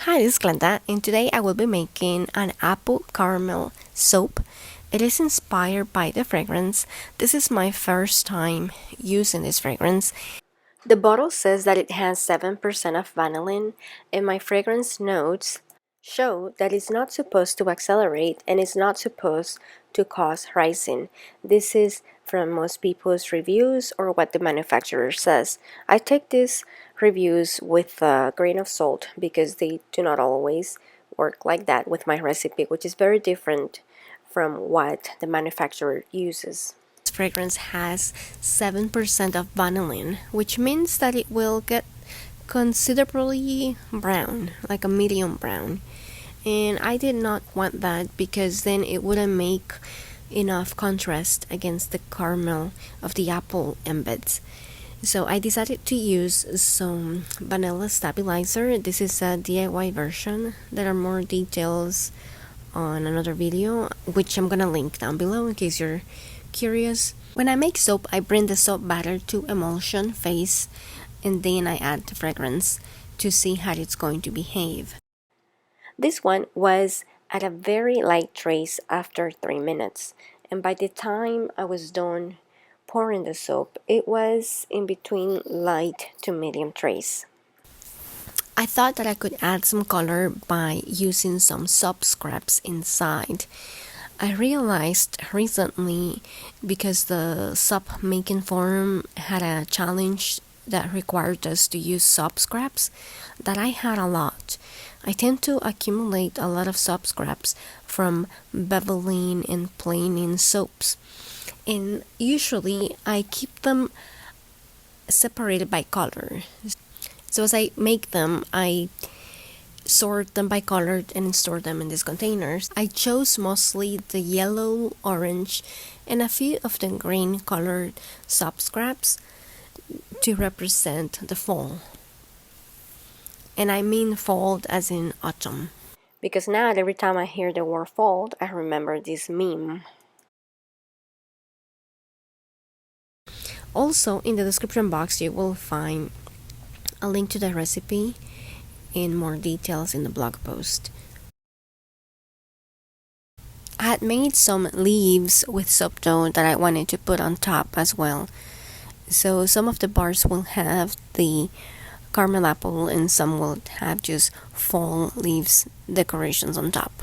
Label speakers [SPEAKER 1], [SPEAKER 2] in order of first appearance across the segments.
[SPEAKER 1] Hi, this is Glenda, and today I will be making an apple caramel soap. It is inspired by the fragrance. This is my first time using this fragrance. The bottle says that it has 7% of vanillin, and my fragrance notes show that it's not supposed to accelerate and it's not supposed to cause rising. This is from most people's reviews or what the manufacturer says. I take these reviews with a grain of salt because they do not always work like that with my recipe, which is very different from what the manufacturer uses. This fragrance has 7% of vanillin, which means that it will get considerably brown, like a medium brown. And I did not want that because then it wouldn't make enough contrast against the caramel of the apple embeds. So I decided to use some vanilla stabilizer. This is a DIY version. There are more details on another video, which I'm gonna link down below in case you're curious. When I make soap, I bring the soap batter to emulsion phase and then I add the fragrance to see how it's going to behave. This one was at a very light trace after 3 minutes, and by the time I was done pouring the soap, it was in between light to medium trace. I thought that I could add some color by using some soap scraps inside. I realized recently, because the soap making forum had a challenge that required us to use soap scraps, that I had a lot. I tend to accumulate a lot of soap scraps from beveling and planing soaps, and usually I keep them separated by color. So as I make them, I sort them by color and store them in these containers. I chose mostly the yellow, orange, and a few of the green colored soap scraps to represent the fall. And I mean fall as in autumn. Because now every time I hear the word fall, I remember this meme. Also, in the description box you will find a link to the recipe and more details in the blog post. I had made some leaves with soap dough that I wanted to put on top as well. So some of the bars will have the caramel apple and some will have just fall leaves decorations on top.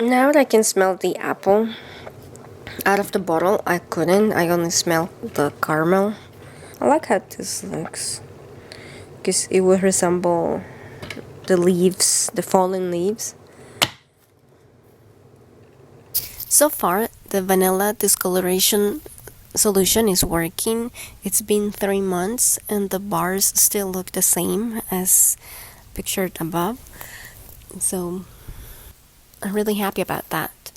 [SPEAKER 1] Now that I can smell the apple out of the bottle, I couldn't. I only smelled the caramel. I like how this looks, because it would resemble the leaves, the fallen leaves. So far, the vanilla discoloration solution is working. It's been 3 months and the bars still look the same as pictured above. So I'm really happy about that.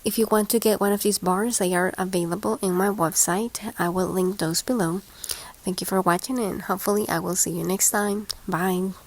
[SPEAKER 1] If you want to get one of these bars, they are available in my website. I will link those below. Thank you for watching and hopefully I will see you next time. Bye.